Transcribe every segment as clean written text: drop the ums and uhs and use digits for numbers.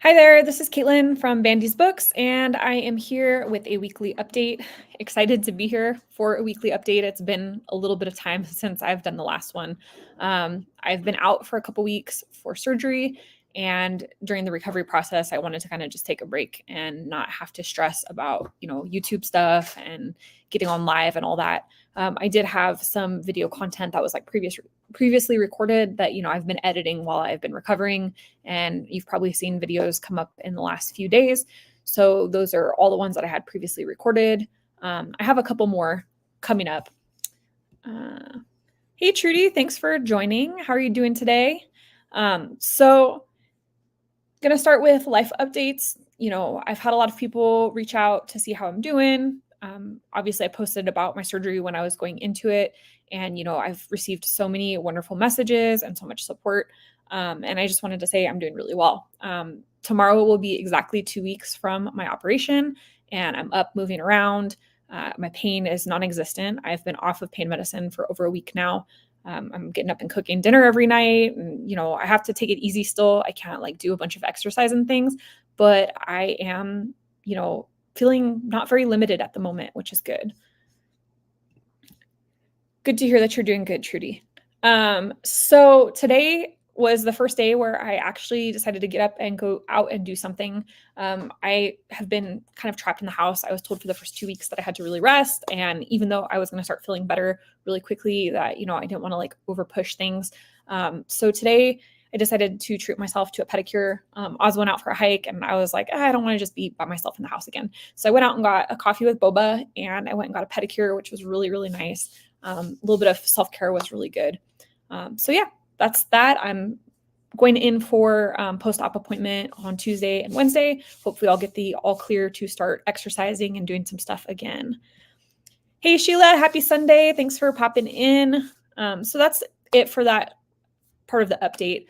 Hi there, this is Caitlin from Bandy's Books, and I am here with a weekly update. Excited to be here for a weekly update. It's been a little bit of time since I've done the last one. I've been out for a couple weeks for surgery, and during the recovery process, I wanted to kind of just take a break and not have to stress about, YouTube stuff and getting on live and all that. I did have some video content that was like previously recorded that I've been editing while I've been recovering, and you've probably seen videos come up in the last few days. So those are all the ones that I had previously recorded. I have a couple more coming up. Hey Trudy, thanks for joining. How are you doing today? So gonna start with life updates. I've had a lot of people reach out to see how I'm doing. Obviously, I posted about my surgery when I was going into it, and I've received so many wonderful messages and so much support. And I just wanted to say I'm doing really well. Tomorrow will be exactly 2 weeks from my operation, and I'm up moving around. My pain is non-existent. I've been off of pain medicine for over a week now. I'm getting up and cooking dinner every night, and I have to take it easy still. I can't like do a bunch of exercise and things, but I am, feeling not very limited at the moment, which is good. Good to hear that you're doing good, Trudy. So today was the first day where I actually decided to get up and go out and do something. I have been kind of trapped in the house. I was told for the first 2 weeks that I had to really rest. And even though I was going to start feeling better really quickly, that, I didn't want to like over push things. So today I decided to treat myself to a pedicure. Oz went out for a hike, and I was like, I don't want to just be by myself in the house again. So I went out and got a coffee with boba, and I went and got a pedicure, which was really, really nice. A little bit of self-care was really good. So yeah, that's that. I'm going in for post-op appointment on Tuesday and Wednesday. Hopefully I'll get the all clear to start exercising and doing some stuff again. Hey Sheila, happy Sunday. Thanks for popping in. So that's it for that part of the update.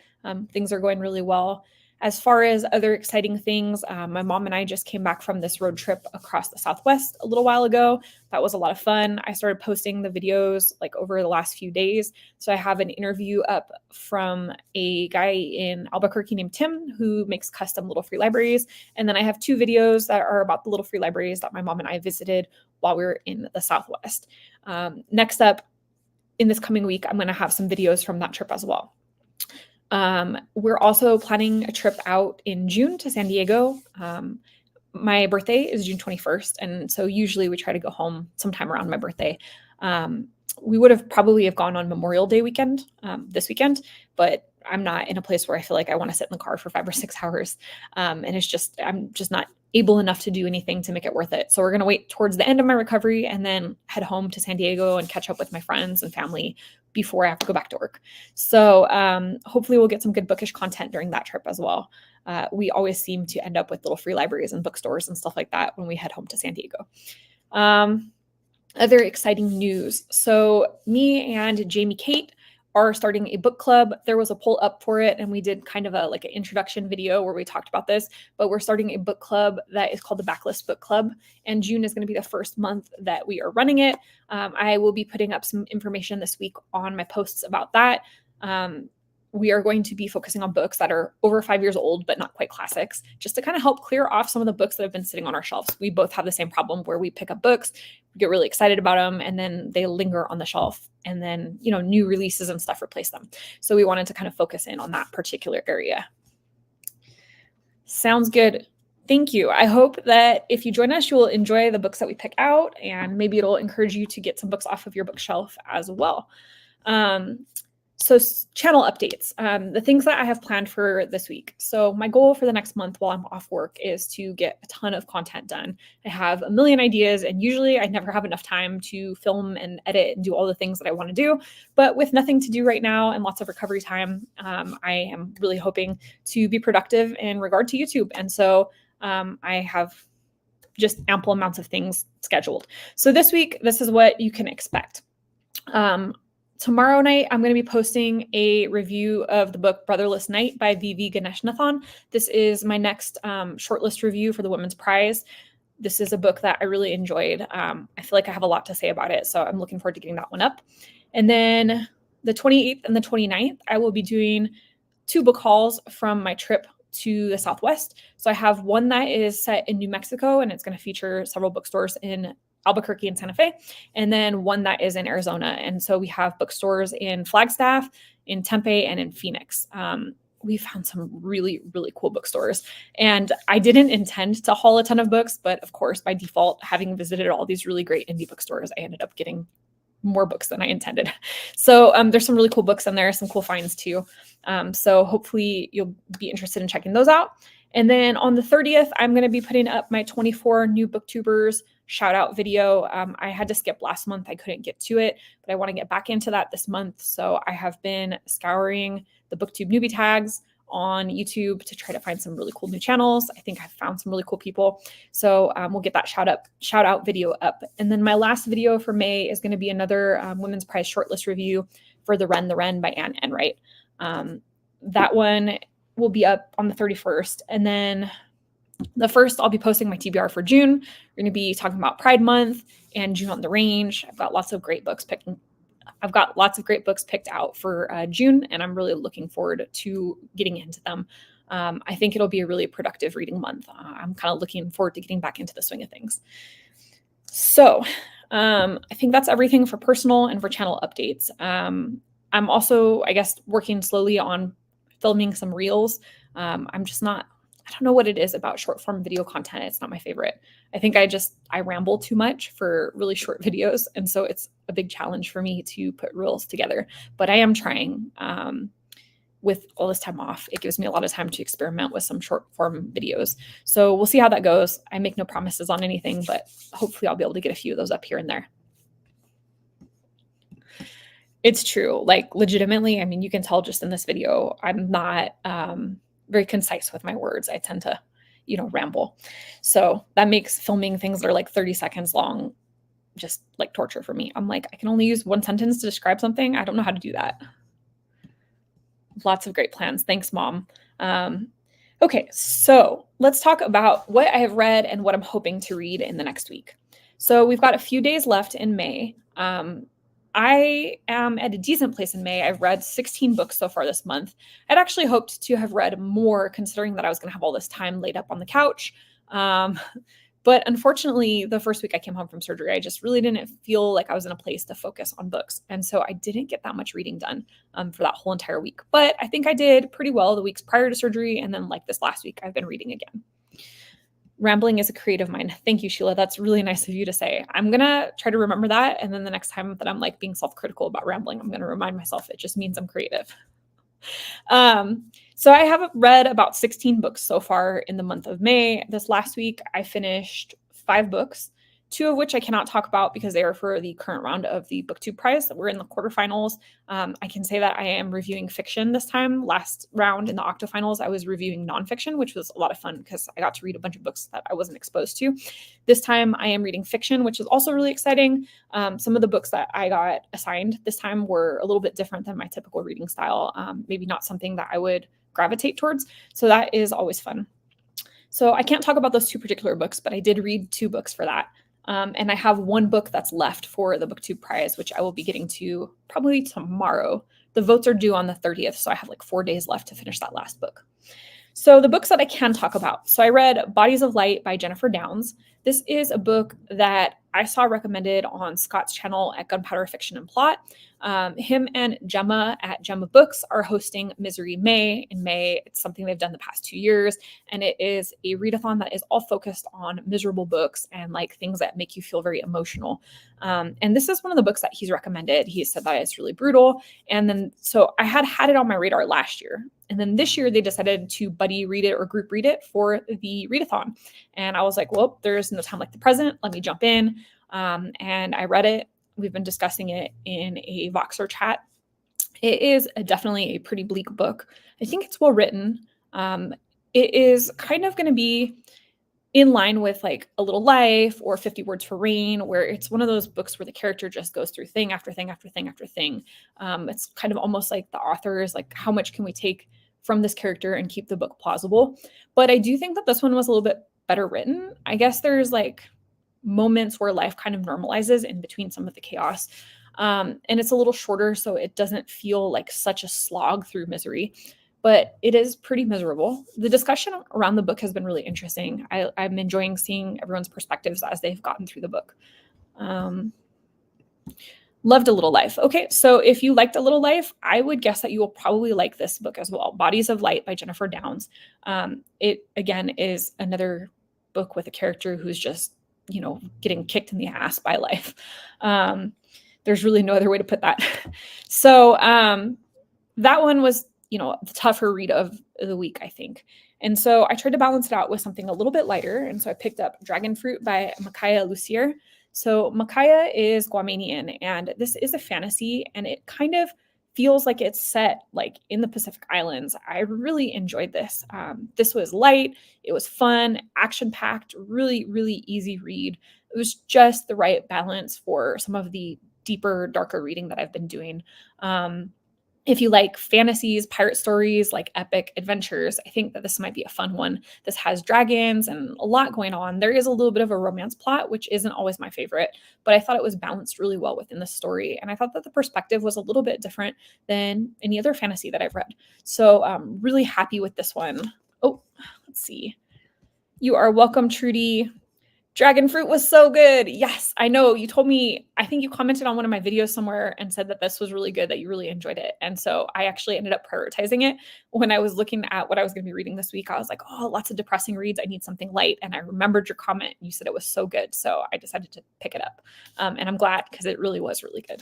Things are going really well. As far as other exciting things, my mom and I just came back from this road trip across the Southwest a little while ago. That was a lot of fun. I started posting the videos like over the last few days. So I have an interview up from a guy in Albuquerque named Tim who makes custom little free libraries. And then I have 2 videos that are about the little free libraries that my mom and I visited while we were in the Southwest. Next up, in this coming week, I'm going to have some videos from that trip as well. We're also planning a trip out in June to San Diego. My birthday is June 21st, and so usually we try to go home sometime around my birthday. We would have probably have gone on Memorial Day weekend, this weekend, but I'm not in a place where I feel like I want to sit in the car for 5 or 6 hours. And I'm just not able enough to do anything to make it worth it. So we're going to wait towards the end of my recovery and then head home to San Diego and catch up with my friends and family before I have to go back to work. So hopefully we'll get some good bookish content during that trip as well. We always seem to end up with little free libraries and bookstores and stuff like that when we head home to San Diego. Other exciting news. So me and Jamie Kate are starting a book club. There was a poll up for it, and we did kind of an introduction video where we talked about this, but we're starting a book club that is called the Backlist Book Club, and June is going to be the first month that we are running it. I will be putting up some information this week on my posts about that. We are going to be focusing on books that are over 5 years old, but not quite classics, just to kind of help clear off some of the books that have been sitting on our shelves. We both have the same problem where we pick up books, we get really excited about them, and then they linger on the shelf, and then, new releases and stuff replace them. So we wanted to kind of focus in on that particular area. Sounds good. Thank you. I hope that if you join us, you will enjoy the books that we pick out, and maybe it'll encourage you to get some books off of your bookshelf as well. So channel updates, the things that I have planned for this week. So my goal for the next month while I'm off work is to get a ton of content done. I have a million ideas, and usually I never have enough time to film and edit and do all the things that I want to do. But with nothing to do right now and lots of recovery time, I am really hoping to be productive in regard to YouTube. And so I have just ample amounts of things scheduled. So this week, this is what you can expect. Tomorrow night, I'm going to be posting a review of the book Brotherless Night by V.V. Ganeshnathan. This is my next shortlist review for the Women's Prize. This is a book that I really enjoyed. I feel like I have a lot to say about it, so I'm looking forward to getting that one up. And then the 28th and the 29th, I will be doing 2 book hauls from my trip to the Southwest. So I have one that is set in New Mexico, and it's going to feature several bookstores in Albuquerque and Santa Fe, and then one that is in Arizona. And so we have bookstores in Flagstaff, in Tempe, and in Phoenix. We found some really, really cool bookstores. And I didn't intend to haul a ton of books, but of course, by default, having visited all these really great indie bookstores, I ended up getting more books than I intended. So there's some really cool books in there, some cool finds too. So hopefully you'll be interested in checking those out. And then on the 30th, I'm going to be putting up my 24 new booktubers shout out video. I had to skip last month. I couldn't get to it, but I want to get back into that this month. So I have been scouring the booktube newbie tags on YouTube to try to find some really cool new channels. I think I've found some really cool people. So we'll get that shout out video up. And then my last video for May is going to be another Women's Prize shortlist review for The Wren by Anne Enright. That one will be up on the 31st. And then the 1st, I'll be posting my TBR for June. We're going to be talking about Pride Month and June on the Range. I've got lots of great books picked out for June, and I'm really looking forward to getting into them. I think it'll be a really productive reading month. I'm kind of looking forward to getting back into the swing of things. So I think that's everything for personal and for channel updates. I'm also, I guess, working slowly on filming some reels. I don't know what it is about short form video content. It's not my favorite. I think I ramble too much for really short videos. And so it's a big challenge for me to put reels together, but I am trying. With all this time off, it gives me a lot of time to experiment with some short form videos. So we'll see how that goes. I make no promises on anything, but hopefully I'll be able to get a few of those up here and there. It's true. Like legitimately, I mean, you can tell just in this video, I'm not very concise with my words. I tend to, ramble. So that makes filming things that are like 30 seconds long just like torture for me. I'm like, I can only use one sentence to describe something. I don't know how to do that. Lots of great plans. Thanks, Mom. Okay, so let's talk about what I have read and what I'm hoping to read in the next week. So we've got a few days left in May. I am at a decent place in May. I've read 16 books so far this month. I'd actually hoped to have read more, considering that I was going to have all this time laid up on the couch. But unfortunately, the first week I came home from surgery, I just really didn't feel like I was in a place to focus on books. And so I didn't get that much reading done for that whole entire week. But I think I did pretty well the weeks prior to surgery. And then like this last week, I've been reading again. Rambling is a creative mind. Thank you, Sheila. That's really nice of you to say. I'm going to try to remember that. And then the next time that I'm like being self-critical about rambling, I'm going to remind myself it just means I'm creative. So I have read about 16 books so far in the month of May. This last week, I finished 5 books, 2 of which I cannot talk about because they are for the current round of the BookTube Prize. We're in the quarterfinals. I can say that I am reviewing fiction this time. Last round in the octofinals, I was reviewing nonfiction, which was a lot of fun because I got to read a bunch of books that I wasn't exposed to. This time I am reading fiction, which is also really exciting. Some of the books that I got assigned this time were a little bit different than my typical reading style. Maybe not something that I would gravitate towards. So that is always fun. So I can't talk about those 2 particular books, but I did read 2 books for that. And I have 1 book that's left for the BookTube Prize, which I will be getting to probably tomorrow. The votes are due on the 30th, so I have like 4 days left to finish that last book. So the books that I can talk about. So I read Bodies of Light by Jennifer Downs. This is a book that I saw recommended on Scott's channel at Gunpowder Fiction and Plot. Him and Gemma at Gemma Books are hosting Misery May in May. It's something they've done the past 2 years, and it is a readathon that is all focused on miserable books and like things that make you feel very emotional. And this is one of the books that he's recommended. He said that it's really brutal. And then, so I had it on my radar last year. And then this year they decided to buddy read it or group read it for the readathon. And I was like, well, there's no time like the present. Let me jump in. And I read it. We've been discussing it in a Voxer chat. It is definitely a pretty bleak book. I think it's well written. It is kind of going to be in line with like A Little Life or 50 Words for Rain, where it's one of those books where the character just goes through thing after thing after thing after thing. It's kind of almost like the author is like, how much can we take from this character and keep the book plausible? But I do think that this one was a little bit better written. I guess there's like moments where life kind of normalizes in between some of the chaos. And it's a little shorter, so it doesn't feel like such a slog through Misery. but it is pretty miserable. The discussion around the book has been really interesting. I'm enjoying seeing everyone's perspectives as they've gotten through the book. Loved A Little Life. Okay, so if you liked A Little Life, I would guess that you will probably like this book as well. Bodies of Light by Jennifer Downs. It, again, is another book with a character who's just, getting kicked in the ass by life. There's really no other way to put that. So that one was, the tougher read of the week, I think. And so I tried to balance it out with something a little bit lighter. And so I picked up Dragon Fruit by Makaya Lussier. So Makaya is Guamanian, and this is a fantasy, and it kind of feels like it's set like in the Pacific Islands. I really enjoyed this. This was light, it was fun, action-packed, really, really easy read. It was just the right balance for some of the deeper, darker reading that I've been doing. If you like fantasies, pirate stories, like epic adventures, I think that this might be a fun one. This has dragons and a lot going on. There is a little bit of a romance plot, which isn't always my favorite, but I thought it was balanced really well within the story. And I thought that the perspective was a little bit different than any other fantasy that I've read. So I'm really happy with this one. Oh, let's see. You are welcome, Trudy. Dragon Fruit was so good. Yes, I know. You told me, I think you commented on one of my videos somewhere and said that this was really good, that you really enjoyed it. And so I actually ended up prioritizing it. When I was looking at what I was going to be reading this week, I was like, oh, lots of depressing reads. I need something light. And I remembered your comment. You said it was so good. So I decided to pick it up. And I'm glad, because it really was really good.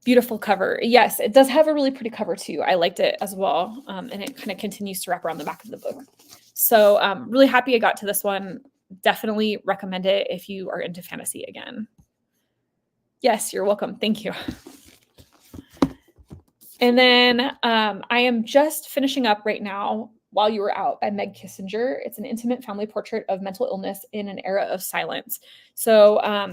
Beautiful cover. Yes, it does have a really pretty cover too. I liked it as well. And it kind of continues to wrap around the back of the book. So really happy I got to this one. Definitely recommend it if you are into fantasy again. Yes, you're welcome. Thank you. And then I am just finishing up right now, While You Were Out by Meg Kissinger. It's an intimate family portrait of mental illness in an era of silence. So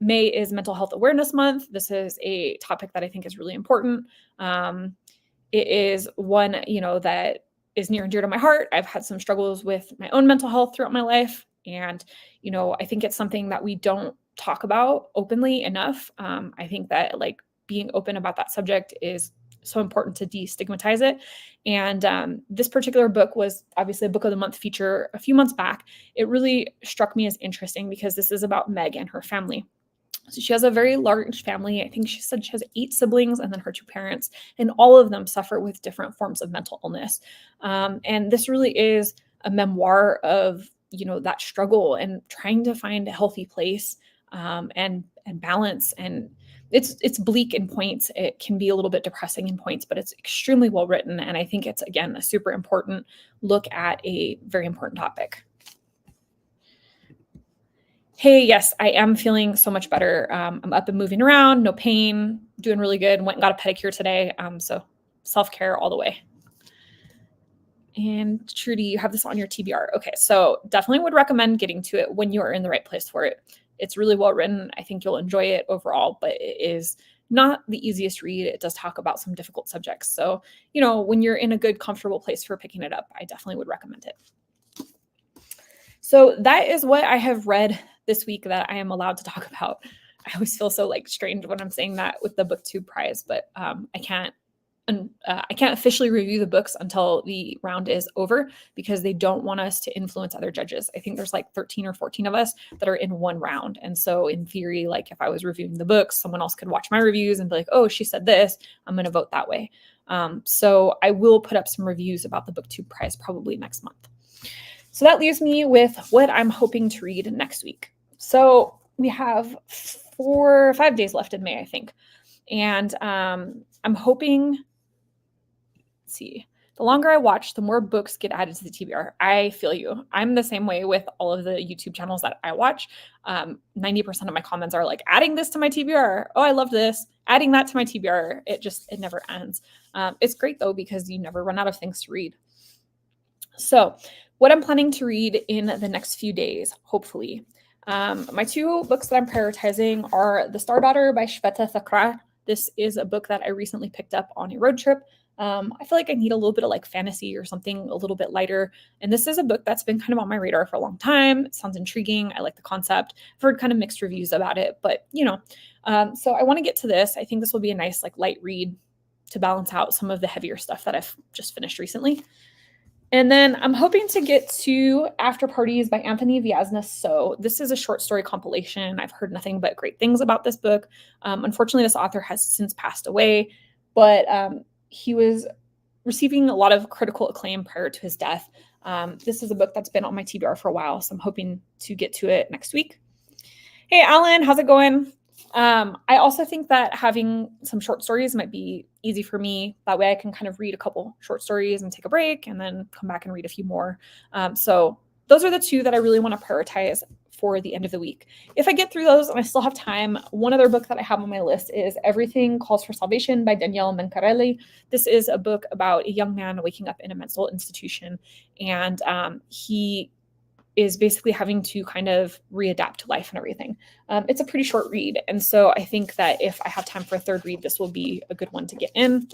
May is Mental Health Awareness Month. This is a topic that I think is really important. It is one, that is near and dear to my heart. I've had some struggles with my own mental health throughout my life. And, I think it's something that we don't talk about openly enough. I think that being open about that subject is so important to destigmatize it. And this particular book was obviously a Book of the Month feature a few months back. It really struck me as interesting because this is about Meg and her family. So she has a very large family. I think she said she has 8 siblings and then her 2 parents, and all of them suffer with different forms of mental illness. And this really is a memoir of, that struggle and trying to find a healthy place and balance. And it's bleak in points. It can be a little bit depressing in points, but it's extremely well written. And I think it's, again, a super important look at a very important topic. Hey, yes, I am feeling so much better. I'm up and moving around, no pain, doing really good. Went and got a pedicure today. So self-care all the way. And Trudy, you have this on your TBR. Okay, so definitely would recommend getting to it when you're in the right place for it. It's really well written. I think you'll enjoy it overall, but it is not the easiest read. It does talk about some difficult subjects. So, when you're in a good, comfortable place for picking it up, I definitely would recommend it. So that is what I have read this week that I am allowed to talk about. I always feel so strange when I'm saying that with the BookTube prize, but I can't officially review the books until the round is over because they don't want us to influence other judges. I think there's 13 or 14 of us that are in one round. And so in theory, if I was reviewing the books, someone else could watch my reviews and be like, oh, she said this, I'm going to vote that way. So I will put up some reviews about the BookTube prize probably next month. So that leaves me with what I'm hoping to read next week. So we have 4 or 5 days left in May, I think. And I'm hoping, let's see, the longer I watch, the more books get added to the TBR. I feel you. I'm the same way with all of the YouTube channels that I watch. 90% of my comments are adding this to my TBR. Oh, I love this. Adding that to my TBR. It never ends. It's great though, because you never run out of things to read. So what I'm planning to read in the next few days, hopefully. My 2 books that I'm prioritizing are The Star Daughter by Shweta Thakrar. This is a book that I recently picked up on a road trip. I feel like I need a little bit of fantasy or something a little bit lighter. And this is a book that's been kind of on my radar for a long time. It sounds intriguing. I like the concept. I've heard kind of mixed reviews about it, but so I want to get to this. I think this will be a nice light read. to balance out some of the heavier stuff that I've just finished recently. And then I'm hoping to get to After Parties by Anthony Viazna. So this is a short story compilation. I've heard nothing but great things about this book. Unfortunately, this author has since passed away, but he was receiving a lot of critical acclaim prior to his death. This is a book that's been on my TBR for a while, so I'm hoping to get to it next week. Hey, Alan, how's it going? I also think that having some short stories might be easy for me. That way I can kind of read a couple short stories and take a break and then come back and read a few more. So those are the two that I really want to prioritize for the end of the week. If I get through those and I still have time, one other book that I have on my list is Everything Calls for Salvation by Daniel Mencarelli. This is a book about a young man waking up in a mental institution, and he is basically having to kind of readapt to life and everything. It's a pretty short read. And so I think that if I have time for a third read, this will be a good one to get in.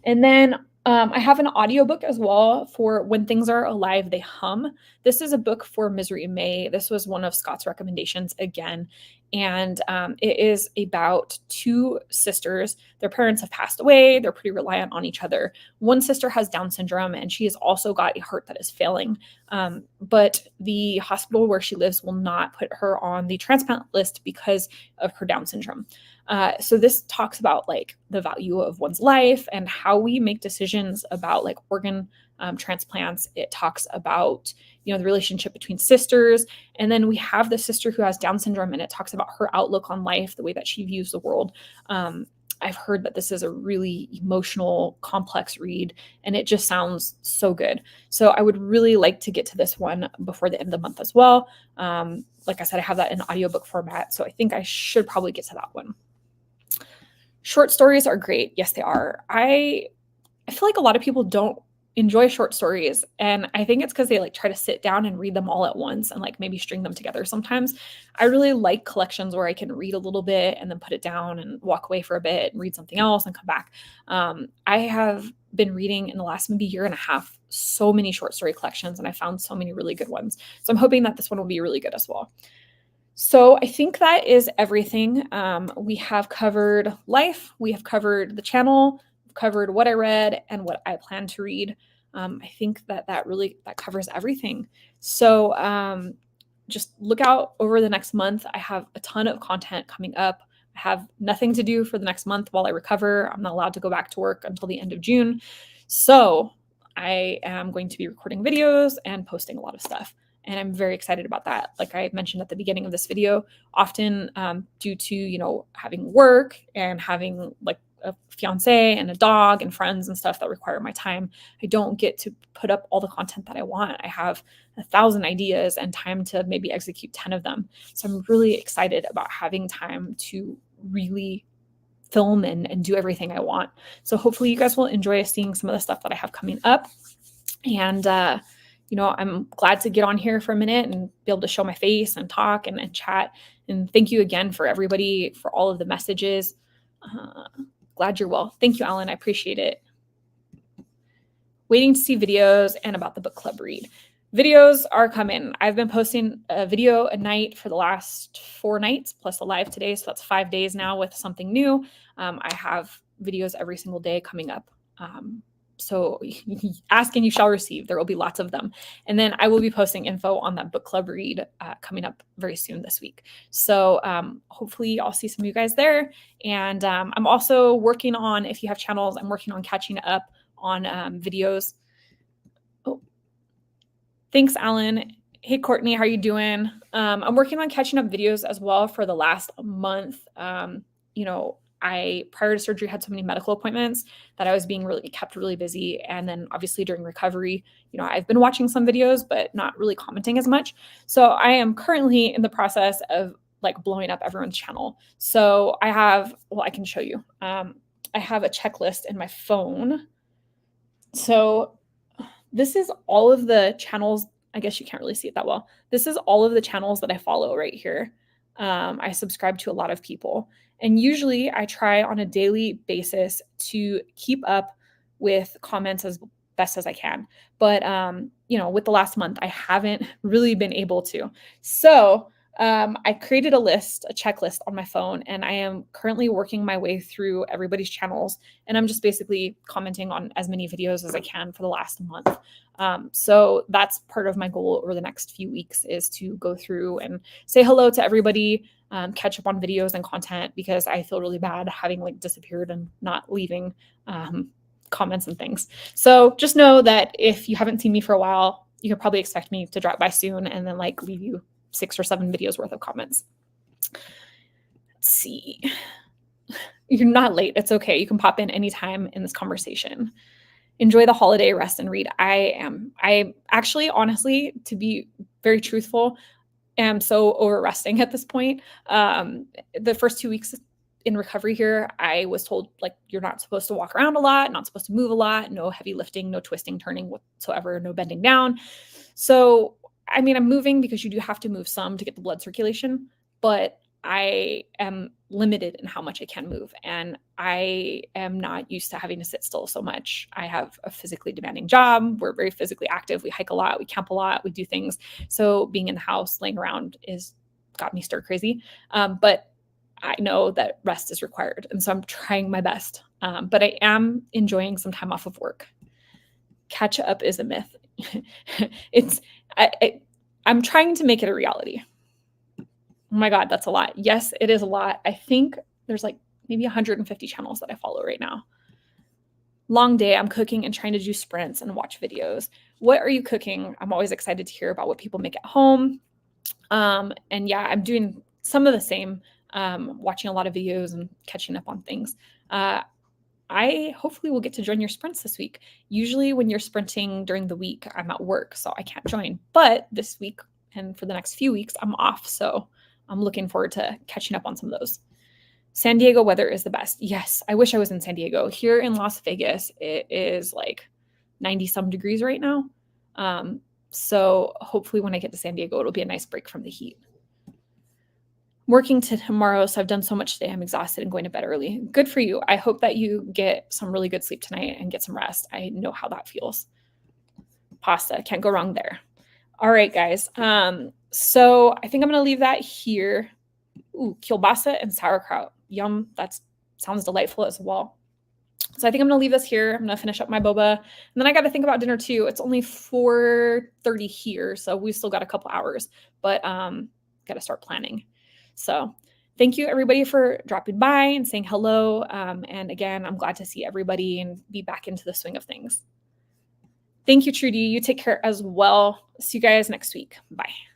And then I have an audiobook as well for When Things Are Alive, They Hum. This is a book for Misery May. This was one of Scott's recommendations again. And it is about two sisters. Their parents have passed away. They're pretty reliant on each other. One sister has Down syndrome, and she has also got a heart that is failing. But the hospital where she lives will not put her on the transplant list because of her Down syndrome. So this talks about like the value of one's life and how we make decisions about like organ transplants. It talks about, you know, the relationship between sisters. And then we have the sister who has Down syndrome, and it talks about her outlook on life, the way that she views the world. I've heard that this is a really emotional, complex read, and it just sounds so good. So I would really like to get to this one before the end of the month as well. Like I said, I have that in audiobook format, so I think I should probably get to that one. Short stories are great. Yes, they are. I feel like a lot of people don't enjoy short stories, and I think it's because they like try to sit down and read them all at once and like maybe string them together. Sometimes I really like collections where I can read a little bit and then put it down and walk away for a bit and read something else and come back. I have been reading in the last maybe year and a half so many short story collections, and I found so many really good ones. So I'm hoping that this one will be really good as well. So I think that is everything. We have covered life, we have covered the channel, we've covered what I read and what I plan to read. I think that covers everything. So just look out over the next month. I have a ton of content coming up. I have nothing to do for the next month while I recover. I'm not allowed to go back to work until the end of June. So I am going to be recording videos and posting a lot of stuff. And I'm very excited about that. Like I mentioned at the beginning of this video, often due to, you know, having work and having like a fiance and a dog and friends and stuff that require my time, I don't get to put up all the content that I want. I have 1,000 ideas and time to maybe execute 10 of them. So I'm really excited about having time to really film and do everything I want. So hopefully you guys will enjoy seeing some of the stuff that I have coming up. And you know, I'm glad to get on here for a minute and be able to show my face and talk and chat. And thank you again for everybody, for all of the messages. Glad you're well. Thank you, Alan. I appreciate it. Waiting to see videos and about the book club read. Videos are coming. I've been posting a video a night for the last 4 nights, plus a live today. So that's 5 days now with something new. I have videos every single day coming up. So ask and you shall receive. There will be lots of them. And then I will be posting info on that book club read coming up very soon this week. So hopefully I'll see some of you guys there. And I'm also working on, if you have channels, I'm working on catching up on videos. Oh, thanks, Alan. Hey, Courtney, how are you doing? I'm working on catching up videos as well for the last month. You know, I, prior to surgery, had so many medical appointments that I was being kept really busy. And then obviously during recovery, you know, I've been watching some videos, but not really commenting as much. So I am currently in the process of like blowing up everyone's channel. So I have, well, I can show you. I have a checklist in my phone. So this is all of the channels. I guess you can't really see it that well. This is all of the channels that I follow right here. I subscribe to a lot of people. And usually I try on a daily basis to keep up with comments as best as I can. But, you know, with the last month, I haven't really been able to. So I created a checklist on my phone, and I am currently working my way through everybody's channels. And I'm just basically commenting on as many videos as I can for the last month. So that's part of my goal over the next few weeks, is to go through and say hello to everybody, catch up on videos and content, because I feel really bad having like disappeared and not leaving comments and things. So just know that if you haven't seen me for a while, you can probably expect me to drop by soon and then like leave you 6 or 7 videos worth of comments. Let's see. You're not late. It's okay. You can pop in anytime in this conversation. Enjoy the holiday, rest and read. I actually, honestly, to be very truthful, am so over resting at this point. The first 2 weeks in recovery here, I was told like, you're not supposed to walk around a lot, not supposed to move a lot, no heavy lifting, no twisting, turning whatsoever, no bending down. So, I mean, I'm moving because you do have to move some to get the blood circulation, but I am limited in how much I can move. And I am not used to having to sit still so much. I have a physically demanding job. We're very physically active. We hike a lot, we camp a lot, we do things. So being in the house, laying around got me stir crazy. But I know that rest is required. And so I'm trying my best. But I am enjoying some time off of work. Catch up is a myth. I'm trying to make it a reality. Oh my God, that's a lot. Yes, it is a lot. I think there's like maybe 150 channels that I follow right now. Long day, I'm cooking and trying to do sprints and watch videos. What are you cooking? I'm always excited to hear about what people make at home. And yeah, I'm doing some of the same, watching a lot of videos and catching up on things. I hopefully will get to join your sprints this week. Usually when you're sprinting during the week, I'm at work, so I can't join. But this week and for the next few weeks, I'm off. So I'm looking forward to catching up on some of those. San Diego weather is the best. Yes, I wish I was in San Diego. Here in Las Vegas, it is like 90 some degrees right now. So hopefully when I get to San Diego, it'll be a nice break from the heat. Working to tomorrow, so I've done so much today. I'm exhausted and going to bed early. Good for you. I hope that you get some really good sleep tonight and get some rest. I know how that feels. Pasta, can't go wrong there. All right, guys. So I think I'm going to leave that here. Ooh, kielbasa and sauerkraut. Yum. That sounds delightful as well. So I think I'm going to leave this here. I'm going to finish up my boba. And then I got to think about dinner too. It's only 4:30 here, so we've still got a couple hours, but got to start planning. So thank you everybody for dropping by and saying hello. And again, I'm glad to see everybody and be back into the swing of things. Thank you, Trudy. You take care as well. See you guys next week. Bye.